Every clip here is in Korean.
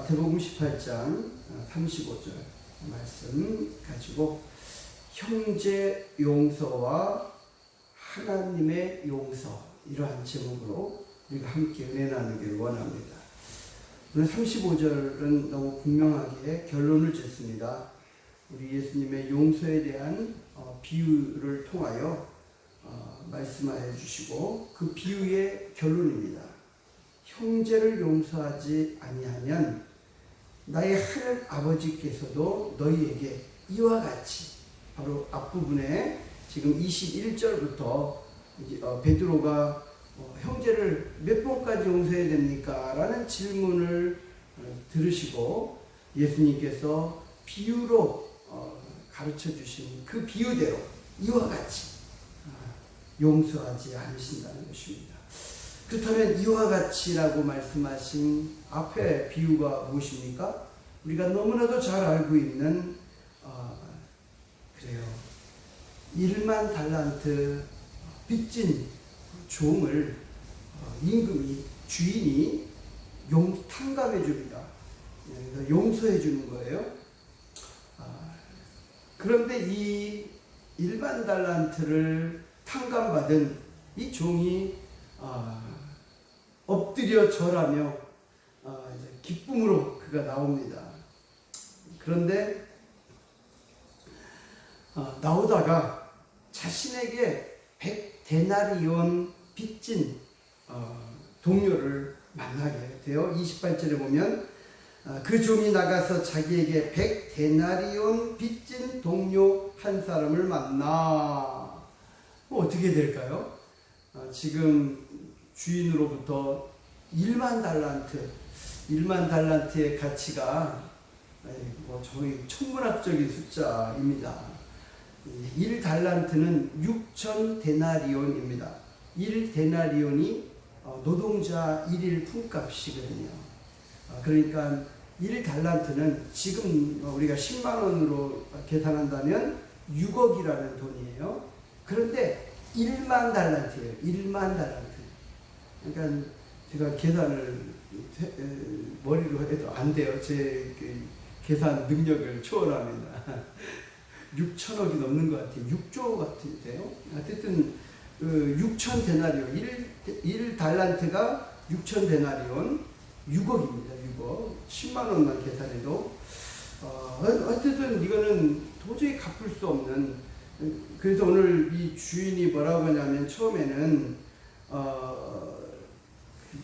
마태복음 18장 35절 말씀 가지고 형제 용서와 하나님의 용서, 이러한 제목으로 우리가 함께 은혜 나누기를 원합니다. 오늘 35절은 너무 분명하게 결론을 짓습니다. 우리 예수님의 용서에 대한 비유를 통하여 말씀하여 주시고, 그 비유의 결론입니다. 형제를 용서하지 아니하면 나의 하늘 아버지께서도 너희에게 이와 같이, 바로 앞부분에 지금 21절부터 베드로가 형제를 몇 번까지 용서해야 됩니까? 라는 질문을 들으시고 예수님께서 비유로 가르쳐 주신 그 비유대로 이와 같이 용서하지 않으신다는 것입니다. 그렇다면 이와 같이라고 말씀하신 앞에 비유가 무엇입니까? 우리가 너무나도 잘 알고 있는 그래요. 1만 달란트 빚진 종을 임금이, 주인이 탕감해 줍니다. 용서해 주는 거예요. 그런데 이 1만 달란트를 탕감받은 이 종이 엎드려 절하며 기쁨으로 그가 나옵니다. 그런데 나오다가 자신에게 100데나리온 빚진 동료를 만나게 돼요. 28절에 보면 그 종이 나가서 자기에게 100데나리온 빚진 동료 한 사람을 만나. 어떻게 될까요? 지금 주인으로부터 1만 달란트의 가치가 저희 천문학적인 숫자입니다. 1달란트는 6,000데나리온입니다. 1데나리온이 노동자 1일 품값이거든요. 그러니까 1달란트는 지금 우리가 10만 원으로 계산한다면 6억이라는 돈이에요. 그런데 1만 달란트예요. 1만 달란트. 그러니까 제가 계산을 머리로 해도 안 돼요. 제 계산 능력을 초월합니다. 6천억이 넘는 것 같아요. 6조 같은데요. 하여튼 6,000데나리온, 1달란트가 6,000데나리온, 6억입니다. 6억. 10만 원만 계산해도 어쨌든 이거는 도저히 갚을 수 없는. 그래서 오늘 이 주인이 뭐라고 하냐면, 처음에는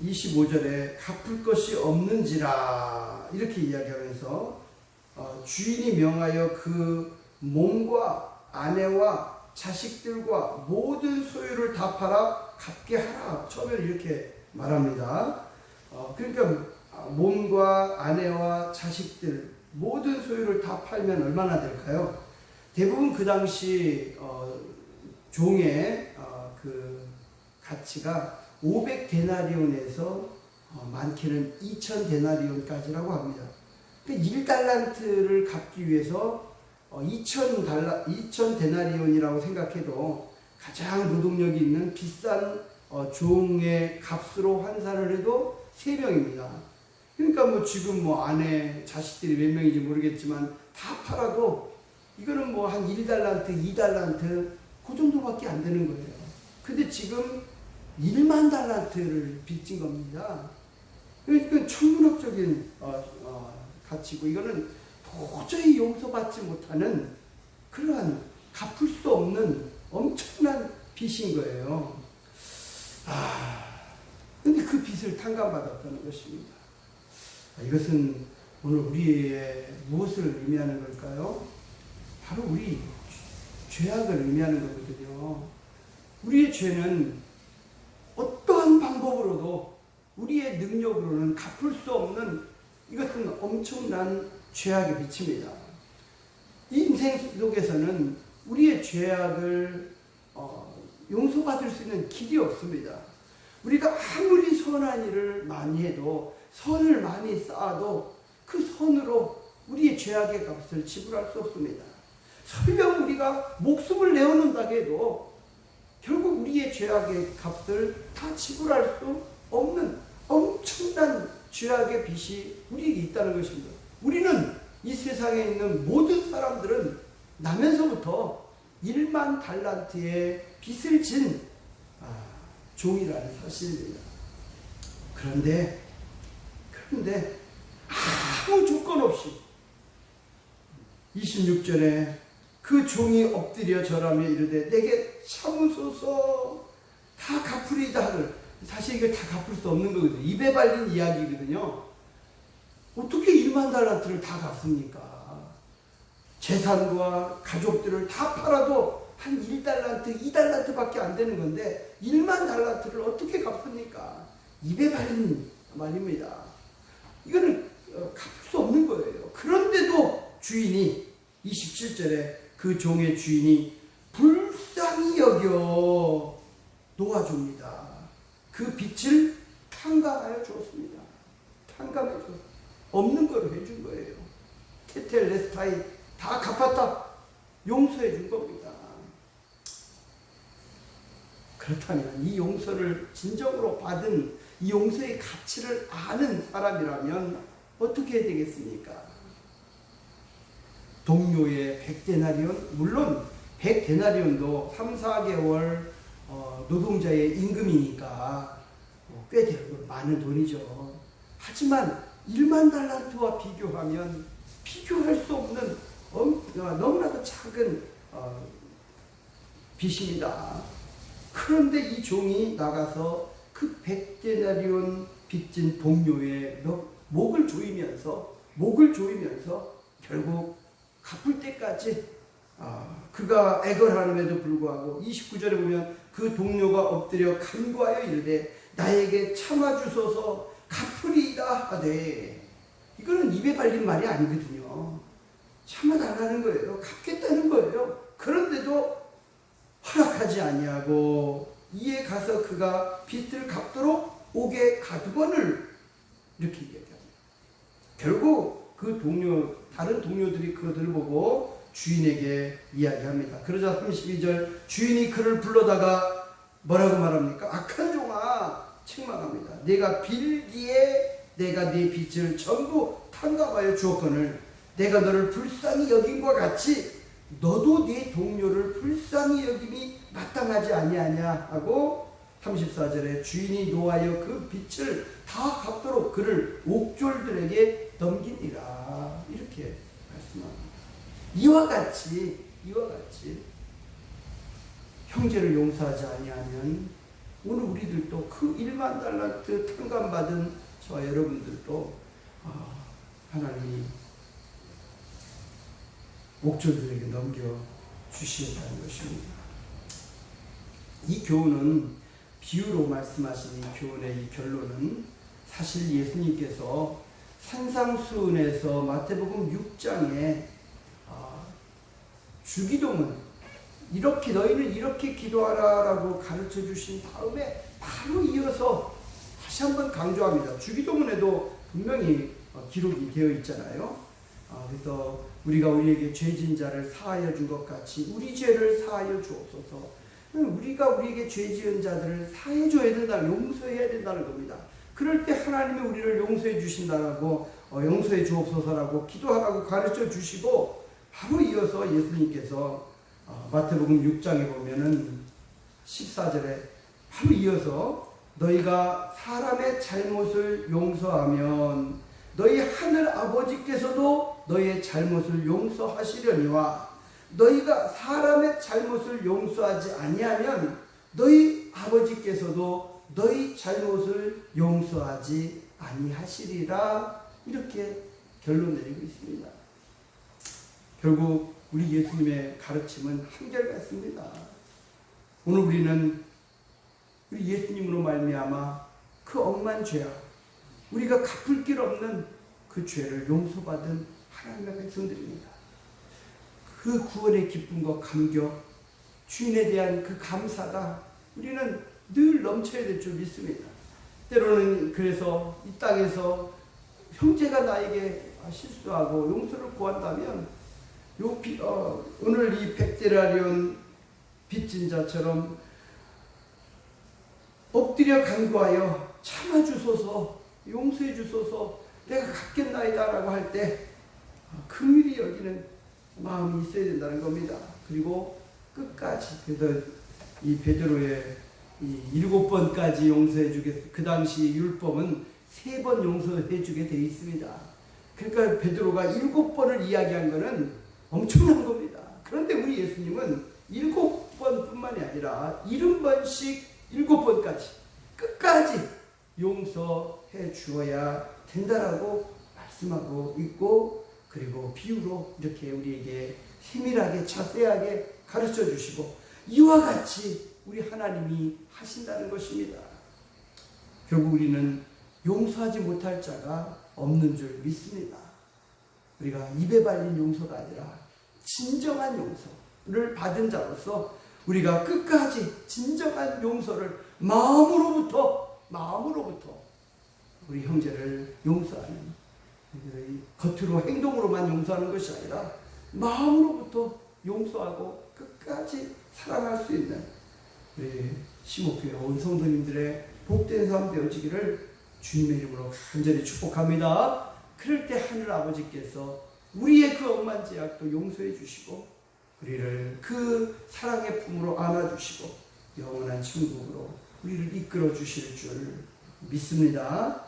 25절에 갚을 것이 없는지라 이렇게 이야기하면서 주인이 명하여 그 몸과 아내와 자식들과 모든 소유를 다 팔아 갚게 하라. 처음에 이렇게 말합니다. 그러니까 몸과 아내와 자식들 모든 소유를 다 팔면 얼마나 될까요? 대부분 그 당시 종의 그 가치가 500데나리온에서 많게는 2000데나리온까지라고 합니다. 그러니까 1달란트를 갚기 위해서 2000데나리온이라고 생각해도 가장 노동력이 있는 비싼 종의 값으로 환산을 해도 3명입니다. 그러니까 뭐 지금 아내, 자식들이 몇 명인지 모르겠지만 다 팔아도 이거는 한 1달란트, 2달란트 그 정도밖에 안 되는 거예요. 근데 지금 1만 달란트를 빚진 겁니다. 이건 천문학적인 가치고, 이거는 도저히 용서받지 못하는 그러한 갚을 수 없는 엄청난 빚인 거예요. 근데 그 빚을 탕감받았다는 것입니다. 이것은 오늘 우리의 무엇을 의미하는 걸까요? 바로 우리 죄악을 의미하는 거거든요. 우리의 죄는 어떠한 방법으로도 우리의 능력으로는 갚을 수 없는, 이것은 엄청난 죄악의 빚입니다. 이 인생 속에서는 우리의 죄악을 용서받을 수 있는 길이 없습니다. 우리가 아무리 선한 일을 많이 해도, 선을 많이 쌓아도 그 선으로 우리의 죄악의 값을 지불할 수 없습니다. 설령 우리가 목숨을 내어놓는다 해도 결국 우리의 죄악의 값을 다 지불할 수 없는 엄청난 죄악의 빚이 우리에게 있다는 것입니다. 우리는 이 세상에 있는 모든 사람들은 나면서부터 1만 달란트의 빚을 진 종이라는 사실입니다. 그런데 아무 조건 없이 26절에 그 종이 엎드려 절하며 이르되 내게 참으소서 다 갚으리이다 하늘. 사실 이걸 다 갚을 수 없는 거거든요. 입에 발린 이야기거든요. 어떻게 1만 달란트를 다 갚습니까? 재산과 가족들을 다 팔아도 한 1달란트, 2달란트밖에 안 되는 건데 1만 달란트를 어떻게 갚습니까? 입에 발린 말입니다. 이거는 갚을 수 없는 거예요. 그런데도 주인이 27절에 그 종의 주인이 불쌍히 여겨 놓아줍니다. 그 빚을 탕감하여 주었습니다. 탕감해 주었습니다. 없는 걸 해준 거예요. 테텔레스타이 다 갚았다. 용서해 준 겁니다. 그렇다면 이 용서를 진정으로 받은 이 용서의 가치를 아는 사람이라면 어떻게 해야 되겠습니까? 동료의 100데나리온, 물론 100데나리온도 3, 4개월 노동자의 임금이니까 꽤 되고 많은 돈이죠. 하지만 1만 달란트와 비교하면 비교할 수 없는 너무나도 작은 빚입니다. 그런데 이 종이 나가서 그 100데나리온 빚진 동료의 목을 조이면서 결국 갚을 때까지 그가 애걸하는데도 불구하고 29절에 보면 그 동료가 엎드려 간구하여 이르되 나에게 참아주소서 갚으리이다 하되, 이거는 입에 발린 말이 아니거든요. 참아달라는 거예요. 갚겠다는 거예요. 그런데도 허락하지 아니하고 이에 가서 그가 빚을 갚도록 옥에 가두거늘 이렇게 얘기합니다. 결국 그 다른 동료들이 그들을 보고 주인에게 이야기합니다. 그러자 32절 주인이 그를 불러다가 뭐라고 말합니까? 악한 종아, 책망합니다. 내가 빌기에 내가 네 빚을 전부 탕감하여 주었거늘 내가 너를 불쌍히 여김과 같이 너도 네 동료를 불쌍히 여김이 마땅하지 아니하냐 하고 34절에 주인이 노하여 그 빚을 다 갚도록 그를 옥졸들에게 넘기니라 이렇게 말씀합니다. 이와 같이 형제를 용서하지 아니하면 오늘 우리들도 그 1만 달란트 탕감받은 저와 여러분들도 하나님이 옥졸들에게 넘겨주신다는 것입니다. 이 교훈은 비유로 말씀하신 이 교훈의 이 결론은 사실 예수님께서 산상수훈에서 마태복음 6장에 주기도문 이렇게 너희는 이렇게 기도하라라고 가르쳐 주신 다음에 바로 이어서 다시 한번 강조합니다. 주기도문에도 분명히 기록이 되어 있잖아요. 그래서 우리가 우리에게 죄진 자를 사하여 준 것 같이 우리 죄를 사하여 주옵소서. 우리가 우리에게 죄 지은 자들을 사해 줘야 된다, 용서해야 된다는 겁니다. 그럴 때 하나님이 우리를 용서해 주신다라고 용서해 주옵소서라고 기도하라고 가르쳐 주시고 바로 이어서 예수님께서 마태복음 6장에 보면은 14절에 바로 이어서 너희가 사람의 잘못을 용서하면 너희 하늘 아버지께서도 너희의 잘못을 용서하시려니와 너희가 사람의 잘못을 용서하지 아니하면 너희 아버지께서도 너희 잘못을 용서하지 아니하시리라 이렇게 결론 내리고 있습니다. 결국 우리 예수님의 가르침은 한결같습니다. 오늘 우리는 우리 예수님으로 말미암아 그 억만 죄악, 우리가 갚을 길 없는 그 죄를 용서받은 하나님의 백성들입니다. 그 구원의 기쁨과 감격, 주인에 대한 그 감사가 우리는 늘 넘쳐야 될 줄 믿습니다. 때로는 그래서 이 땅에서 형제가 나에게 실수하고 용서를 구한다면 오늘 이 100데나리온 빚진 자처럼 엎드려 간구하여 참아주소서 용서해 주소서, 내가 갚겠나이다 라고 할 때 긍휼히 여기는 마음이 있어야 된다는 겁니다. 그리고 끝까지, 그래서 이 베드로의 이 7번까지 용서해 주게, 그 당시 율법은 3번 용서해 주게 되어 있습니다. 그러니까 베드로가 7번을 이야기한 것은 엄청난 겁니다. 그런데 우리 예수님은 7번뿐만이 아니라 70번씩 7번까지 끝까지 용서해 주어야 된다라고 말씀하고 있고, 그리고 비유로 이렇게 우리에게 세밀하게 자세하게 가르쳐 주시고 이와 같이 우리 하나님이 하신다는 것입니다. 결국 우리는 용서하지 못할 자가 없는 줄 믿습니다. 우리가 입에 발린 용서가 아니라 진정한 용서를 받은 자로서 우리가 끝까지 진정한 용서를 마음으로부터 우리 형제를 용서하는, 겉으로 행동으로만 용서하는 것이 아니라 마음으로부터 용서하고 끝까지 사랑할 수 있는 우리 시목교회 온 성도님들의 복된 삶 되어지기를 주님의 이름으로 간절히 축복합니다. 그럴 때 하늘 아버지께서 우리의 그 억만 죄악도 용서해 주시고 우리를 그 사랑의 품으로 안아주시고 영원한 천국으로 우리를 이끌어 주실 줄 믿습니다.